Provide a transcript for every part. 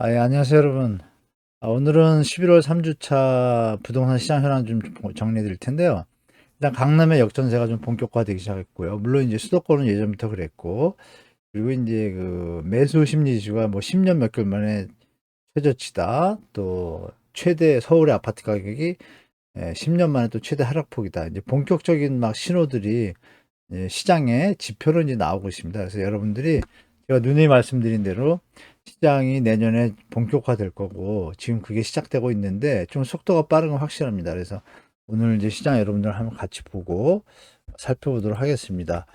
예, 안녕하세요, 여러분. 오늘은 11월 3주차 부동산 시장 현황 좀 정리해 드릴 텐데요. 일단 강남의 역전세가 좀 본격화되기 시작했고요. 물론 이제 수도권은 예전부터 그랬고, 그리고 이제 그 매수 심리 지수가 뭐 10년 몇 개월 만에 최저치다. 또 최대 서울의 아파트 가격이 10년 만에 또 최대 하락폭이다. 이제 본격적인 막 신호들이 시장에 지표로 이제 나오고 있습니다. 그래서 여러분들이 제가 누누이 말씀드린 대로 시장이 내년에 본격화될 거고 지금 그게 시작되고 있는데 좀 속도가 빠른 건 확실합니다. 그래서 오늘 이제 시장 여러분들 한번 같이 보고 살펴보도록 하겠습니다.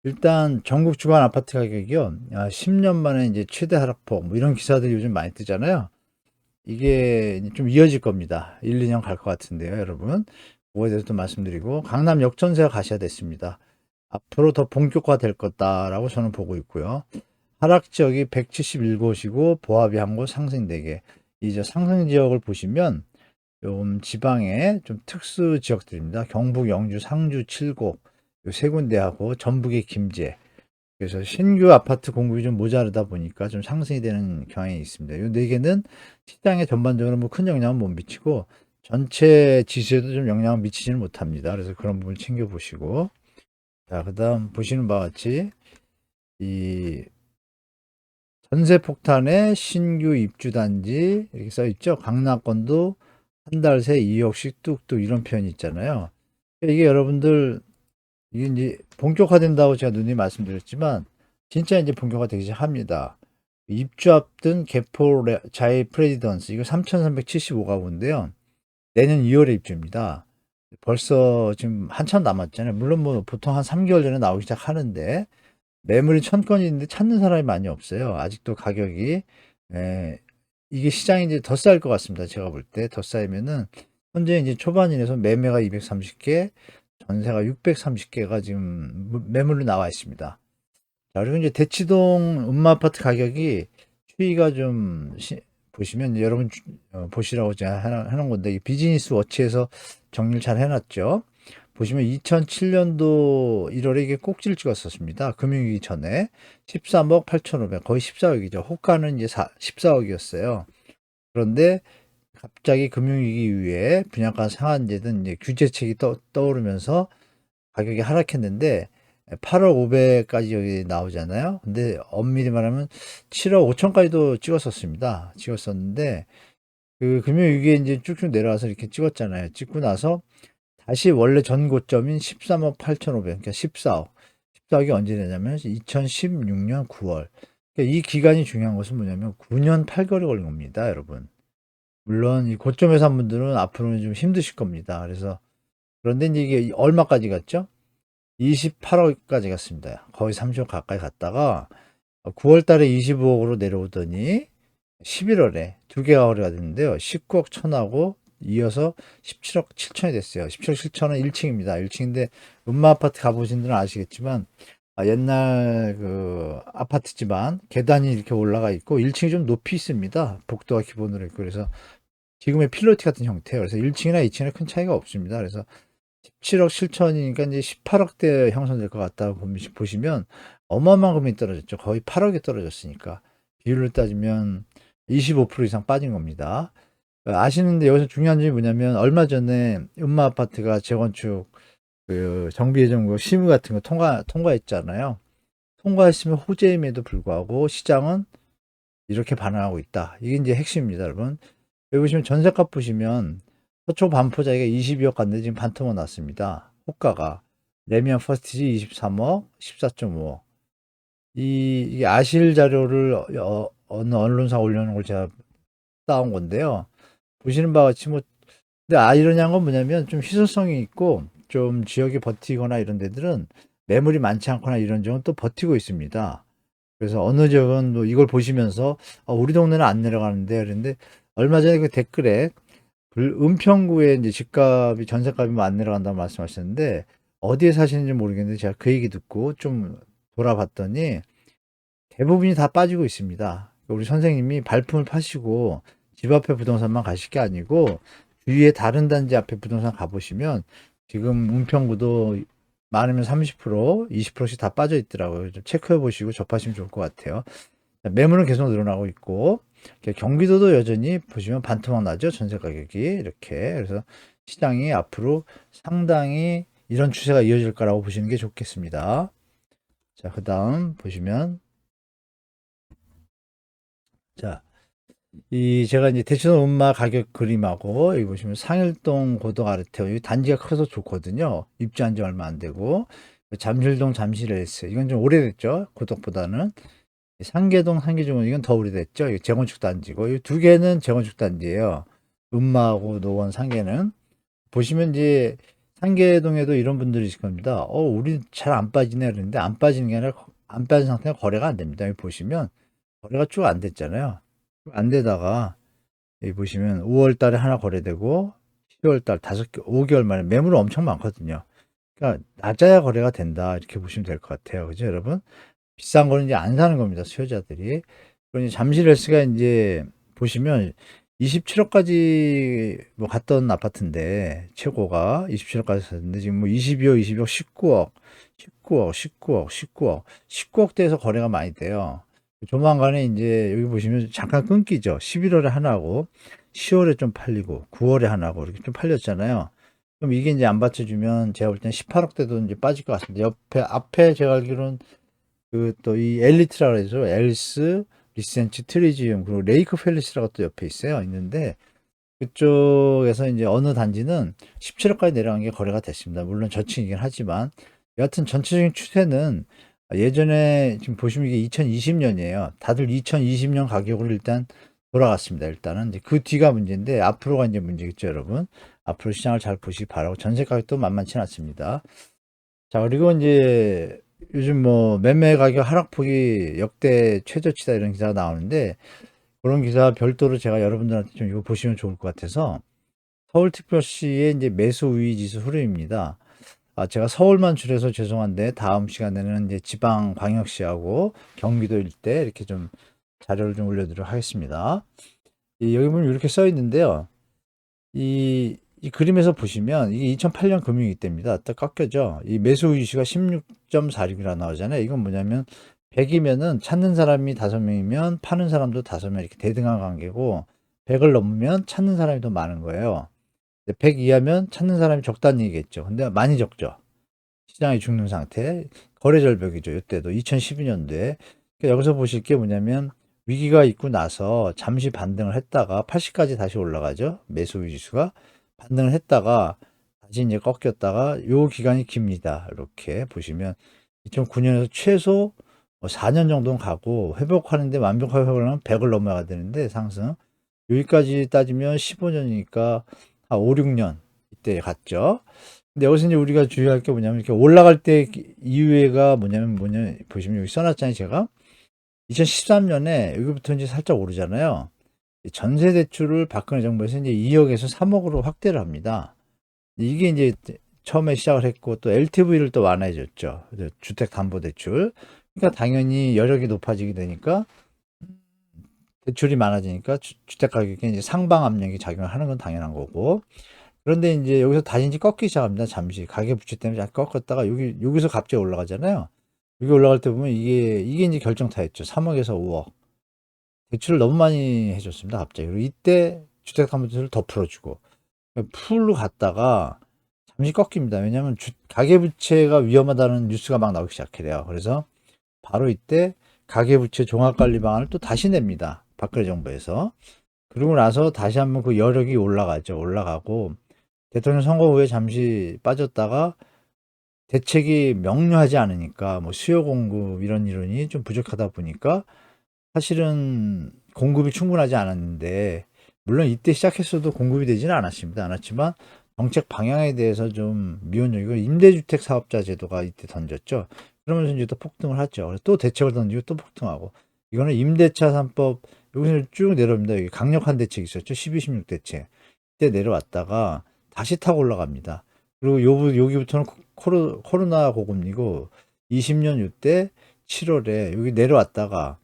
일단 전국 주간 아파트 가격이요. 10년 만에 이제 최대 하락폭 뭐 이런 기사들이 요즘 많이 뜨잖아요. 이게 좀 이어질 겁니다. 1, 2년 갈 것 같은데요, 여러분. 그거에 대해서 좀 말씀드리고 강남 역전세가 가셔야 됐습니다. 앞으로 더 본격화될 거다라고 저는 보고 있고요. 하락 지역이 171곳이고 보합이 한 곳, 상승 4개. 이제 상승 지역을 보시면 좀 지방의 좀 특수 지역들입니다. 경북, 영주, 상주, 칠곡 요 세 군데하고 전북의 김제. 그래서 신규 아파트 공급이 좀 모자르다 보니까 좀 상승이 되는 경향이 있습니다. 이 네 개는 시장에 전반적으로 뭐 큰 영향은 못 미치고 전체 지수에도 좀 영향을 미치지는 못합니다. 그래서 그런 부분 챙겨 보시고 자, 그다음 보시는 바와 같이 이 전세 폭탄의 신규 입주 단지 이렇게 써 있죠. 강남권도 한 달 새 2억씩 뚝뚝 이런 표현이 있잖아요. 이게 여러분들 이게 이제 본격화된다고 제가 누누이 말씀드렸지만 진짜 이제 본격화되기 시작합니다. 입주 앞둔 개포 자이 프레지던스 이거 3,375가구인데요. 내년 2월에 입주입니다. 벌써 지금 한참 남았잖아요. 물론 뭐 보통 한 3개월 전에 나오기 시작하는데 매물이 1,000건이 있는데 찾는 사람이 많이 없어요. 아직도 가격이 에, 이게 시장이 이제 더 쌓일 것 같습니다. 제가 볼 때 더 쌓이면은 현재 이제 초반이라서 매매가 230개, 전세가 630개가 지금 매물로 나와 있습니다. 자, 그리고 이제 대치동 음마아파트 가격이 추이가 좀 보시면 여러분 보시라고 제가 해놓은 건데 이 비즈니스 워치에서 정리를 잘 해놨죠. 보시면 2007년도 1월에 이게 꼭지를 찍었었습니다. 금융위기 전에 13억 8,500 거의 14억이죠. 호가는 이제 14억이었어요. 그런데 갑자기 금융위기 이후에 분양가 상한제든 이제 규제책이 떠오르면서 가격이 하락했는데 8억 500까지 여기 나오잖아요. 근데 엄밀히 말하면 7억 5천까지도 찍었었습니다. 찍었었는데 그 금융위기에 이제 쭉쭉 내려와서 이렇게 찍었잖아요. 찍고 나서 다시 원래 전 고점인 13억 8,500, 그러니까 14억. 14억이 언제 되냐면 2016년 9월. 그러니까 이 기간이 중요한 것은 뭐냐면 9년 8개월이 걸린 겁니다, 여러분. 물론 이 고점에서 한 분들은 앞으로는 좀 힘드실 겁니다. 그래서 그런데 이제 이게 얼마까지 갔죠? 28억까지 갔습니다. 거의 30억 가까이 갔다가 9월 달에 25억으로 내려오더니 11월에 두 개가 거래가 됐는데요. 19억 천하고 이어서 17억 7천이 됐어요. 17억 7천은 1층입니다. 1층인데 음마 아파트 가보신 분들은 아시겠지만 옛날 그 아파트지만 계단이 이렇게 올라가 있고 1층이 좀 높이 있습니다. 복도가 기본으로 있고 그래서 지금의 필로티 같은 형태예요. 그래서 1층이나 2층이나 큰 차이가 없습니다. 그래서 17억 7천이니까 이제 18억대 형성될 것 같다고 보시면 어마어마한 금액이 떨어졌죠. 거의 8억이 떨어졌으니까 비율로 따지면 25% 이상 빠진 겁니다. 아시는데 여기서 중요한 점이 뭐냐면 얼마 전에 음마 아파트가 재건축 그 정비 예정국 심의 같은 거 통과했잖아요. 통과했으면 호재임에도 불구하고 시장은 이렇게 반응하고 있다. 이게 이제 핵심입니다, 여러분. 여기 보시면 전세값 보시면 서초 반포자기가 22억 갔는데 지금 반토막 났습니다. 호가가 레미안 퍼스티지 23억, 14.5억. 이게 아실 자료를 어느 언론사 올려놓은 걸 제가 따온 건데요. 보시는 바와 같이 뭐 근데 아이러니한 건 뭐냐면 좀 희소성이 있고 좀 지역이 버티거나 이런 데들은 매물이 많지 않거나 이런 지역은 또 버티고 있습니다. 그래서 어느 지역은 뭐 이걸 보시면서 우리 동네는 안 내려가는데 그런데 얼마 전에 그 댓글에 은평구에 이제 집값이 전세값이 뭐 안 내려간다고 말씀하셨는데 어디에 사시는지 모르겠는데 제가 그 얘기 듣고 좀 돌아봤더니 대부분이 다 빠지고 있습니다. 우리 선생님이 발품을 파시고 집 앞에 부동산만 가실 게 아니고 주위에 다른 단지 앞에 부동산 가보시면 지금 은평구도 많으면 30%, 20%씩 다 빠져 있더라고요. 좀 체크해 보시고 접하시면 좋을 것 같아요. 매물은 계속 늘어나고 있고 경기도도 여전히 보시면 반토막 나죠. 전세 가격이 이렇게. 그래서 시장이 앞으로 상당히 이런 추세가 이어질 거라고 보시는 게 좋겠습니다. 자, 그다음 보시면 자, 이 제가 이제 대치동 음마 가격 그림하고 여기 보시면 상일동 고덕 아르테오 여기 단지가 커서 좋거든요. 입주한 지 얼마 안 되고 잠실동 잠실 엘스 이건 좀 오래됐죠. 고덕보다는 상계동 상계중은 이건 더 오래됐죠. 이거 재건축 단지고 이 두 개는 재건축 단지예요. 음마하고 노원 상계는 보시면 이제 상계동에도 이런 분들이 있을 겁니다. 우리 잘 안 빠지네 그러는데 안 빠지는 게 아니라 안 빠진 상태가 거래가 안 됩니다. 여기 보시면 거래가 쭉 안 됐잖아요. 안 되다가 여기 보시면 5월 달에 하나 거래되고 10월 달 5개월 만에 매물은 엄청 많거든요. 그러니까 낮아야 거래가 된다. 이렇게 보시면 될 것 같아요. 그죠, 여러분? 비싼 거는 이제 안 사는 겁니다. 수요자들이. 그러니 잠실 헬스가 이제 보시면 27억까지 뭐 갔던 아파트인데 최고가 27억까지 샀는데 지금 뭐 22억, 22억, 19억, 19억, 19억, 19억, 19억대에서 거래가 많이 돼요. 조만간에 이제 여기 보시면 잠깐 끊기죠. 11월에 하나고 10월에 좀 팔리고 9월에 하나고 이렇게 좀 팔렸잖아요. 그럼 이게 이제 안 받쳐주면 제가 볼 땐 18억대도 이제 빠질 것 같습니다. 앞에 제가 알기로는 그 또 이 엘리트라 그래서 엘스, 리센치, 트리지움 그리고 레이크 팰리스라고 또 옆에 있는데 그쪽에서 이제 어느 단지는 17억까지 내려간 게 거래가 됐습니다. 물론 저층이긴 하지만 여하튼 전체적인 추세는 예전에 지금 보시면 이게 2020년이에요. 다들 2020년 가격으로 일단 돌아갔습니다. 일단은 이제 그 뒤가 문제인데 앞으로가 이제 문제겠죠, 여러분. 앞으로 시장을 잘 보시기 바라고 전세 가격도 만만치 않습니다. 자, 그리고 이제 요즘 뭐 매매 가격 하락폭이 역대 최저치다 이런 기사가 나오는데 그런 기사 별도로 제가 여러분들한테 좀 이거 보시면 좋을 것 같아서 서울특별시의 이제 매수 우위 지수 흐름입니다. 제가 서울만 줄여서 죄송한데 다음 시간에는 이제 지방 광역시하고 경기도 일대 이렇게 좀 자료를 좀 올려드리도록 하겠습니다. 여기 보면 이렇게 써 있는데요. 이 그림에서 보시면 이게 2008년 금융위기 때입니다. 딱 깎여져. 이 매수 우위수가 16.46이라 나오잖아요. 이건 뭐냐면 100이면은 찾는 사람이 5명이면 파는 사람도 5명 이렇게 대등한 관계고 100을 넘으면 찾는 사람이 더 많은 거예요. 100 이하면 찾는 사람이 적다는 얘기겠죠. 근데 많이 적죠. 시장이 죽는 상태. 거래 절벽이죠. 이때도 2012년도에. 여기서 보실 게 뭐냐면 위기가 있고 나서 잠시 반등을 했다가 80까지 다시 올라가죠. 매수 지수가 반등을 했다가 다시 이제 꺾였다가 요 기간이 깁니다. 이렇게 보시면 2009년에서 최소 4년 정도는 가고 회복하는데 완벽하게 회복하려면 100을 넘어야 되는데 상승 여기까지 따지면 15년이니까 한 5, 6년 이때 갔죠. 근데 여기서 이제 우리가 주의할 게 뭐냐면 이렇게 올라갈 때 이유가 뭐냐면 보시면 여기 써놨잖아요. 제가 2013년에 여기부터 이제 살짝 오르잖아요. 전세 대출을 박근혜 정부에서 이제 2억에서 3억으로 확대를 합니다. 이게 이제 처음에 시작을 했고 또 LTV를 또 완화해 줬죠. 주택담보대출. 그러니까 당연히 여력이 높아지게 되니까 대출이 많아지니까 주택 가격에 이제 상방 압력이 작용을 하는 건 당연한 거고. 그런데 이제 여기서 다시 이제 꺾기 시작합니다. 잠시 가계부채 때문에 약간 꺾었다가 여기서 갑자기 올라가잖아요. 여기 올라갈 때 보면 이게 이제 결정타였죠. 3억에서 5억. 대출을 너무 많이 해줬습니다. 갑자기. 그리고 이때 주택담보대출을 더 풀어주고 풀로 갔다가 잠시 꺾입니다. 왜냐하면 가계부채가 위험하다는 뉴스가 막 나오기 시작해요. 그래서 바로 이때 가계부채 종합관리 방안을 또 다시 냅니다. 박근혜 정부에서. 그러고 나서 다시 한번 그 여력이 올라가죠. 올라가고 대통령 선거 후에 잠시 빠졌다가 대책이 명료하지 않으니까 뭐 수요 공급 이런 이론이 좀 부족하다 보니까 사실은 공급이 충분하지 않았는데 물론 이때 시작했어도 공급이 되지는 않았지만 정책 방향에 대해서 좀 미온적이고 임대주택 사업자 제도가 이때 던졌죠. 그러면서 이제 또 폭등을 하죠. 그래서 또 대책을 던지고 또 폭등하고 이거는 임대차 3법 여기서 쭉 내려옵니다. 여기 강력한 대책이 있었죠. 12, 16 대책. 이때 내려왔다가 다시 타고 올라갑니다. 그리고 여기부터는 코로나 고금리고 20년 이때 7월에 여기 내려왔다가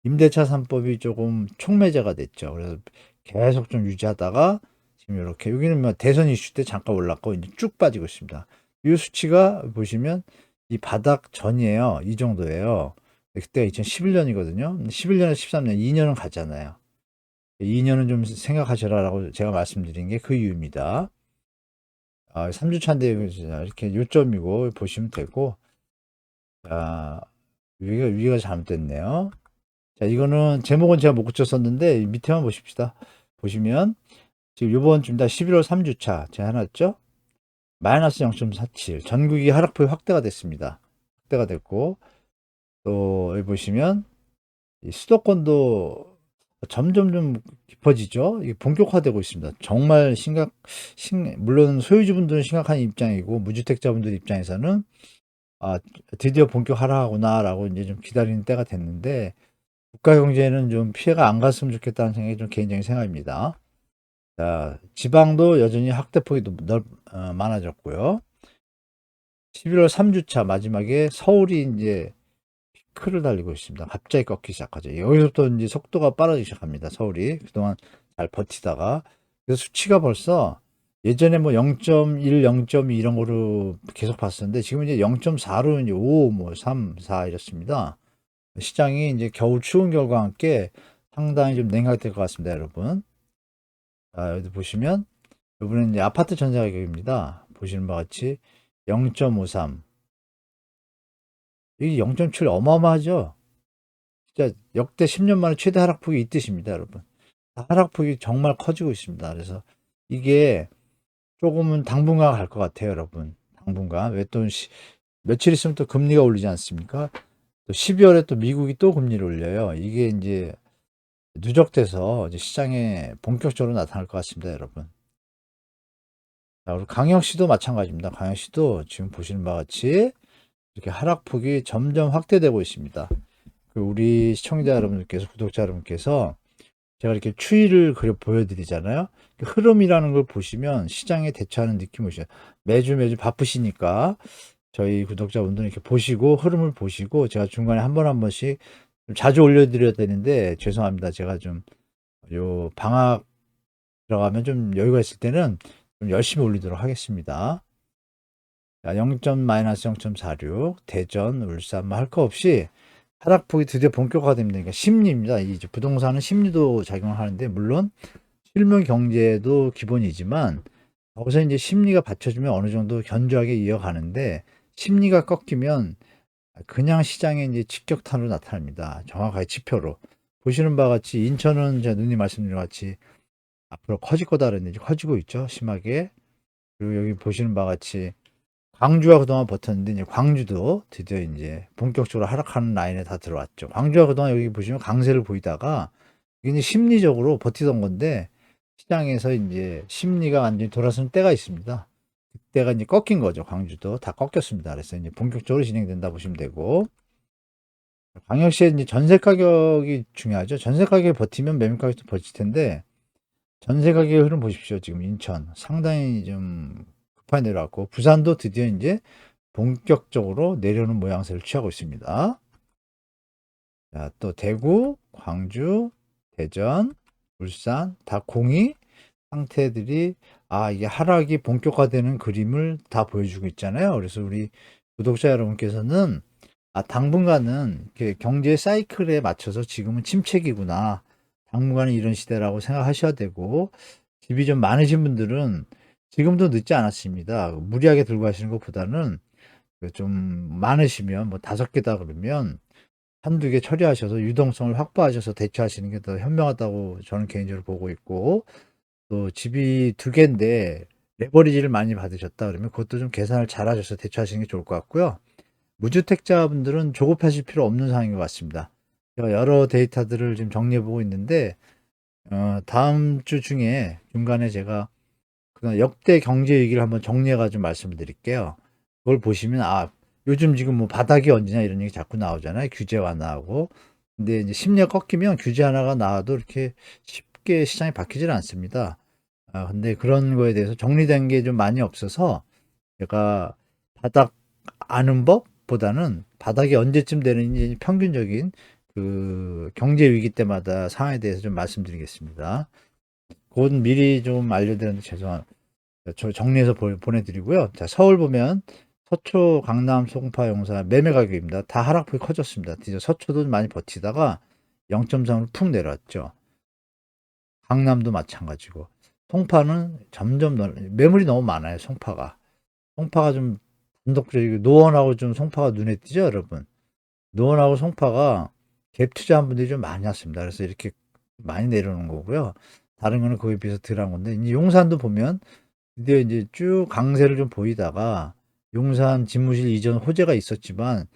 임대차 3법이 조금 촉매제가 됐죠. 그래서 계속 좀 유지하다가 지금 이렇게 여기는 뭐 대선 이슈 때 잠깐 올랐고 이제 쭉 빠지고 있습니다. 이 수치가 보시면 이 바닥 전이에요. 이 정도예요. 그때가 2011년이거든요. 11년에서 13년, 2년은 갔잖아요. 2년은 좀 생각하셔라라고 제가 말씀드린 게 그 이유입니다. 3주 차인데 이렇게 요점이고 보시면 되고, 자, 위가 잘못됐네요. 자, 이거는 제목은 제가 못 고쳤었는데 밑에만 보십시다. 보시면 지금 요번 주입니다. 11월 3주차 제가 해놨죠? 마이너스 0.47 전국이 하락폭이 확대가 됐습니다. 확대가 됐고, 또 여기 보시면 이 수도권도 점점 좀 깊어지죠. 이게 본격화되고 있습니다. 정말 물론 소유주분들은 심각한 입장이고 무주택자분들 입장에서는 아, 드디어 본격 하락하구나라고 이제 좀 기다리는 때가 됐는데, 국가 경제에는 좀 피해가 안 갔으면 좋겠다는 생각이 좀 개인적인 생각입니다. 자, 지방도 여전히 확대폭이 많아졌고요. 11월 3주차 마지막에 서울이 이제 피크를 달리고 있습니다. 갑자기 꺾기 시작하죠. 여기서부터 이제 속도가 빠르기 시작합니다. 서울이 그동안 잘 버티다가, 그래서 수치가 벌써 예전에 뭐 0.1, 0.2 이런 거로 계속 봤었는데 지금 이제 0.4로 이제 5, 뭐 3, 4 이렇습니다. 시장이 이제 겨울 추운 겨울과 함께 상당히 좀 냉각될 것 같습니다, 여러분. 자, 여기 보시면 이번엔 이제 아파트 전세 가격입니다. 보시는 바와 같이 0.53. 이 0.7 어마어마하죠? 진짜 역대 10년 만에 최대 하락폭이 이 뜻입니다, 여러분. 하락폭이 정말 커지고 있습니다. 그래서 이게 조금은 당분간 갈 것 같아요, 여러분. 당분간. 왜 또 며칠 있으면 또 금리가 올리지 않습니까? 또 12월에 또 미국이 또 금리를 올려요. 이게 이제 누적돼서 이제 시장에 본격적으로 나타날 것 같습니다, 여러분. 자, 그리고 광역시도 마찬가지입니다. 광역시도 지금 보시는 바와 같이 이렇게 하락폭이 점점 확대되고 있습니다. 우리 시청자 여러분들께서, 구독자 여러분께서 제가 이렇게 추이를 그려 보여드리잖아요. 그 흐름이라는 걸 보시면 시장에 대처하는 느낌이 오셔요. 매주 바쁘시니까 저희 구독자분들은 이렇게 보시고 흐름을 보시고, 제가 중간에 한 번 한 번씩 좀 자주 올려드려야 되는데 죄송합니다. 제가 좀 요 방학 들어가면 좀 여유가 있을 때는 좀 열심히 올리도록 하겠습니다. 자, 0.-0.46 대전, 울산 뭐 할 거 없이 하락폭이 드디어 본격화됩니다. 그러니까 심리입니다. 이제 부동산은 심리도 작용을 하는데, 물론 실물 경제도 기본이지만 거기서 이제 심리가 받쳐주면 어느 정도 견조하게 이어가는데, 심리가 꺾이면 그냥 시장에 이제 직격탄으로 나타납니다. 정확하게 지표로. 보시는 바와 같이 인천은 제가 누님 말씀드린 것 같이 앞으로 커질 거다 그랬는데 커지고 있죠. 심하게. 그리고 여기 보시는 바와 같이 광주가 그동안 버텼는데 이제 광주도 드디어 이제 본격적으로 하락하는 라인에 다 들어왔죠. 광주가 그동안 여기 보시면 강세를 보이다가 이게 이제 심리적으로 버티던 건데 시장에서 이제 심리가 완전히 돌아서는 때가 있습니다. 그때가 이제 꺾인 거죠. 광주도 다 꺾였습니다. 그래서 이제 본격적으로 진행된다 보시면 되고, 광역시에 이제 전세 가격이 중요하죠. 전세 가격이 버티면 매매 가격도 버틸 텐데, 전세 가격의 흐름 보십시오. 지금 인천 상당히 좀 급하게 내려왔고, 부산도 드디어 이제 본격적으로 내려오는 모양새를 취하고 있습니다. 자, 또 대구, 광주, 대전, 울산 다 공이 상태들이 이게 하락이 본격화되는 그림을 다 보여주고 있잖아요. 그래서 우리 구독자 여러분께서는 당분간은 이렇게 경제 사이클에 맞춰서 지금은 침체기구나, 당분간은 이런 시대라고 생각하셔야 되고, 집이 좀 많으신 분들은 지금도 늦지 않았습니다. 무리하게 들고 가시는 것보다는 좀 많으시면 뭐 5개다 그러면 한두 개 처리하셔서 유동성을 확보하셔서 대처하시는 게 더 현명하다고 저는 개인적으로 보고 있고, 또 집이 2개인데 레버리지를 많이 받으셨다 그러면 그것도 좀 계산을 잘 하셔서 대처하시는 게 좋을 것 같고요. 무주택자분들은 조급하실 필요 없는 상황인 것 같습니다. 제가 여러 데이터들을 지금 정리해 보고 있는데, 다음 주 중에 중간에 제가 그 역대 경제 위기를 한번 정리해 가지고 말씀을 드릴게요. 그걸 보시면 요즘 지금 뭐 바닥이 언제냐 이런 얘기 자꾸 나오잖아요. 규제 완화하고. 근데 이제 심리가 꺾이면 규제 하나가 나와도 이렇게 쉽게 시장이 바뀌질 않습니다. 근데 그런 거에 대해서 정리된 게 좀 많이 없어서 제가 바닥 아는 법보다는 바닥이 언제쯤 되는지 평균적인 그 경제 위기 때마다 상황에 대해서 좀 말씀드리겠습니다. 그건 미리 좀 알려드렸는데 죄송합니다. 저 정리해서 보내드리고요. 자, 서울 보면 서초, 강남, 송파, 용산 매매 가격입니다. 다 하락폭이 커졌습니다. 드디어 서초도 많이 버티다가 0.3으로 푹 내려왔죠. 강남도 마찬가지고. 송파는 점점 매물이 너무 많아요, 송파가. 송파가 좀 단독적이고, 노원하고 좀 송파가 눈에 띄죠, 여러분? 노원하고 송파가 갭 투자한 분들이 좀 많이 왔습니다. 그래서 이렇게 많이 내려오는 거고요. 다른 거는 거기에 비해서 덜한 건데, 이제 용산도 보면 드디어 이제 쭉 강세를 좀 보이다가 용산 집무실 이전 호재가 있었지만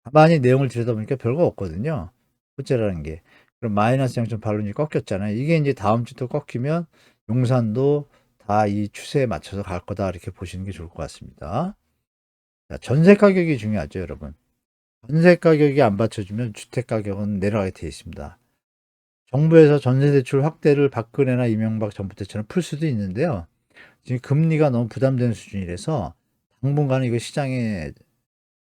가만히 내용을 들여다보니까 별거 없거든요. 호재라는 게. 그럼 마이너스 0.8로 이제 꺾였잖아요. 이게 이제 다음 주 또 꺾이면 용산도 다 이 추세에 맞춰서 갈 거다. 이렇게 보시는 게 좋을 것 같습니다. 자, 전세 가격이 중요하죠, 여러분. 전세 가격이 안 받쳐주면 주택 가격은 내려가게 되어 있습니다. 정부에서 전세 대출 확대를 박근혜나 이명박 정부 때처럼 풀 수도 있는데요. 지금 금리가 너무 부담되는 수준이라서 당분간은 이거 시장에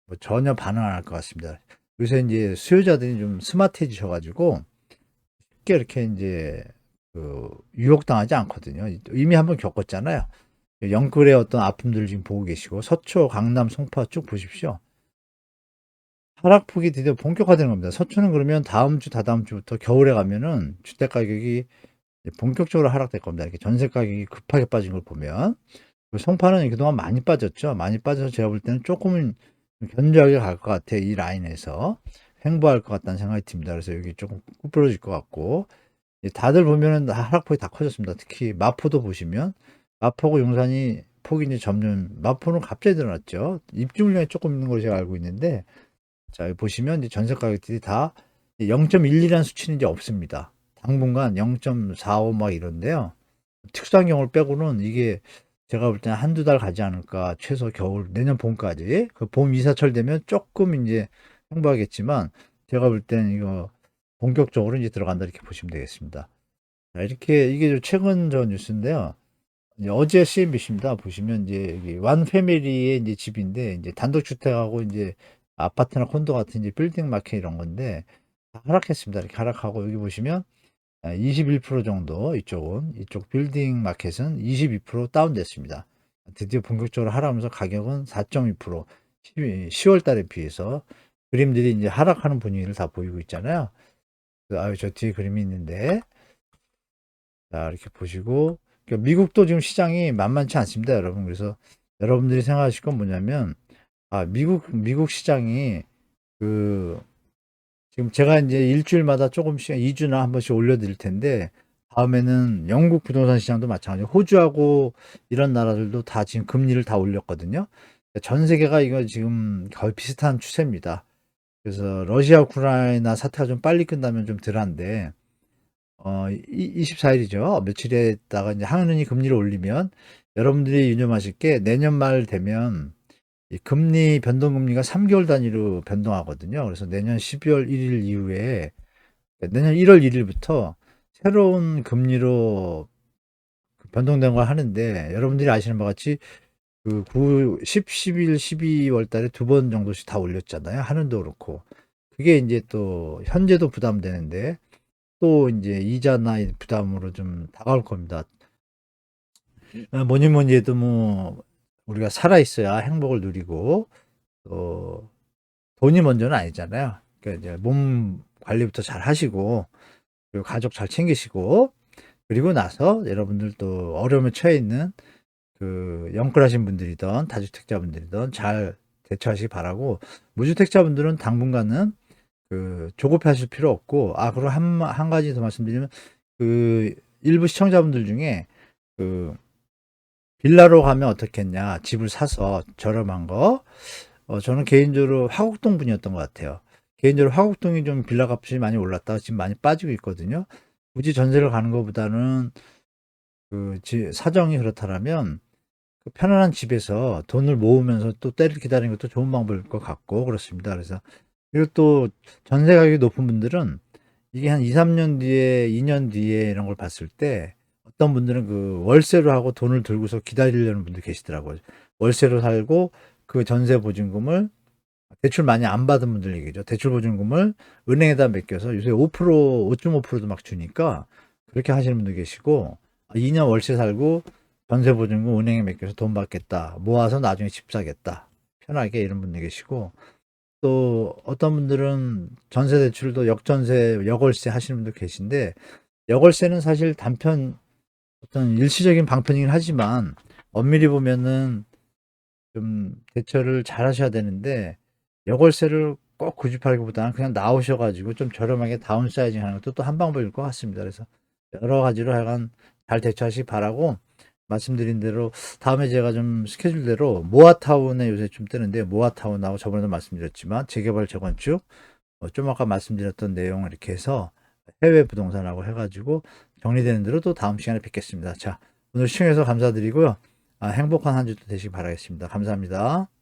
뭐 전혀 반응 안 할 것 같습니다. 요새 이제 수요자들이 좀 스마트해지셔가지고 쉽게 이렇게 이제 그 유혹당하지 않거든요. 이미 한번 겪었잖아요. 영끌의 어떤 아픔들을 지금 보고 계시고 서초, 강남, 송파 쭉 보십시오. 하락폭이 드디어 본격화되는 겁니다. 서초는 그러면 다음 주, 다다음 주부터 겨울에 가면은 주택 가격이 본격적으로 하락될 겁니다. 이렇게 전세 가격이 급하게 빠진 걸 보면. 송파는 그동안 많이 빠졌죠. 많이 빠져서 제가 볼 때는 조금은 견조하게 갈 것 같아요. 이 라인에서. 횡보할 것 같다는 생각이 듭니다. 그래서 여기 조금 구부러질 것 같고. 다들 보면은 하락폭이 다 커졌습니다. 특히 마포도 보시면 마포고 용산이 폭이 이제 점점 마포는 갑자기 늘어났죠. 입주 물량이 조금 있는 걸로 제가 알고 있는데 자, 여기 보시면 이제 전세 가격들이 다 0.12라는 수치는 이제 없습니다. 당분간 0.45 막 이런데요. 특수한 경우를 빼고는 이게 제가 볼 때는 한두 달 가지 않을까. 최소 겨울, 내년 봄까지. 그 봄 이사철 되면 조금 이제 행보하겠지만 제가 볼 때는 이거 본격적으로 이제 들어간다 이렇게 보시면 되겠습니다. 자, 이렇게 이게 최근 저 뉴스인데요. 이제 어제 CNBC입니다. 보시면 이제 여기 완 패밀리의 이제 집인데 이제 단독주택하고 이제 아파트나 콘도 같은 이제 빌딩 마켓 이런 건데 다 하락했습니다. 이렇게 하락하고 여기 보시면 21% 정도 이쪽 빌딩 마켓은 22% 다운됐습니다. 드디어 본격적으로 하락하면서 가격은 4.2% 10월 달에 비해서 그림들이 이제 하락하는 분위기를 다 보이고 있잖아요. 아유, 저 뒤에 그림이 있는데 자, 이렇게 보시고 그러니까 미국도 지금 시장이 만만치 않습니다, 여러분. 그래서 여러분들이 생각하실 건 뭐냐면 미국 시장이 그 지금 제가 이제 일주일마다 조금씩 2주나 한 번씩 올려드릴 텐데 다음에는 영국 부동산 시장도 마찬가지로 호주하고 이런 나라들도 다 지금 금리를 다 올렸거든요. 전 세계가 이거 지금 거의 비슷한 추세입니다. 그래서 러시아 우크라이나 사태가 좀 빨리 끝나면 좀 덜한데 24일이죠. 며칠에 있다가 이제 한은이 금리를 올리면 여러분들이 유념하실 게 내년 말 되면 이 금리 변동금리가 3개월 단위로 변동하거든요. 그래서 내년 12월 1일 이후에 내년 1월 1일부터 새로운 금리로 변동된 걸 하는데 여러분들이 아시는 바와 같이 그 10, 11, 12월 달에 두 번 정도씩 다 올렸잖아요. 한은도 그렇고. 그게 이제 또 현재도 부담되는데 또 이제 이자나 부담으로 좀 다가올 겁니다. 뭐니 뭐니 해도 뭐 우리가 살아 있어야 행복을 누리고 또 돈이 먼저는 아니잖아요. 그러니까 이제 몸 관리부터 잘 하시고 그리고 가족 잘 챙기시고 그리고 나서 여러분들 또 어려움에 처해 있는 그 영끌하신 분들이든 다주택자분들이든 잘 대처하시기 바라고 무주택자분들은 당분간은 그 조급하실 필요 없고 그리고 한 가지 더 말씀드리면 그 일부 시청자분들 중에 그 빌라로 가면 어떻겠냐 집을 사서 저렴한 거 저는 개인적으로 화곡동 분이었던 것 같아요. 개인적으로 화곡동이 좀 빌라 값이 많이 올랐다가 지금 많이 빠지고 있거든요. 굳이 전세를 가는 것보다는 그 사정이 그렇다면 그 편안한 집에서 돈을 모으면서 또 때를 기다리는 것도 좋은 방법일 것 같고 그렇습니다. 그래서 그리고 또 전세 가격이 높은 분들은 이게 한 2, 3년 뒤에 2년 뒤에 이런 걸 봤을 때 어떤 분들은 그 월세로 하고 돈을 들고서 기다리려는 분들 계시더라고요. 월세로 살고 그 전세 보증금을 대출 많이 안 받은 분들 얘기죠. 대출 보증금을 은행에다 맡겨서 요새 5%, 5.5%도 막 주니까 그렇게 하시는 분도 계시고 2년 월세 살고 전세 보증금 은행에 맡겨서 돈 받겠다. 모아서 나중에 집 사겠다. 편하게 이런 분들 계시고 또 어떤 분들은 전세 대출도 역전세, 역월세 하시는 분들 계신데 여월세는 사실 단편 어떤 일시적인 방편이긴 하지만 엄밀히 보면은 좀 대처를 잘 하셔야 되는데 여월세를 꼭 고집하기보다는 그냥 나오셔 가지고 좀 저렴하게 다운사이징 하는 것도 또 한 방법일 것 같습니다. 그래서 여러 가지로 하여간 잘 대처하시기 바라고 말씀드린 대로 다음에 제가 좀 스케줄대로 모아타운에 요새 좀 뜨는데 모아타운하고 저번에도 말씀드렸지만 재개발 재건축 좀 아까 말씀드렸던 내용을 이렇게 해서 해외 부동산하고 해 가지고 정리되는 대로 또 다음 시간에 뵙겠습니다. 자, 오늘 시청해 주셔서 감사드리고요. 행복한 한 주도 되시기 바라겠습니다. 감사합니다.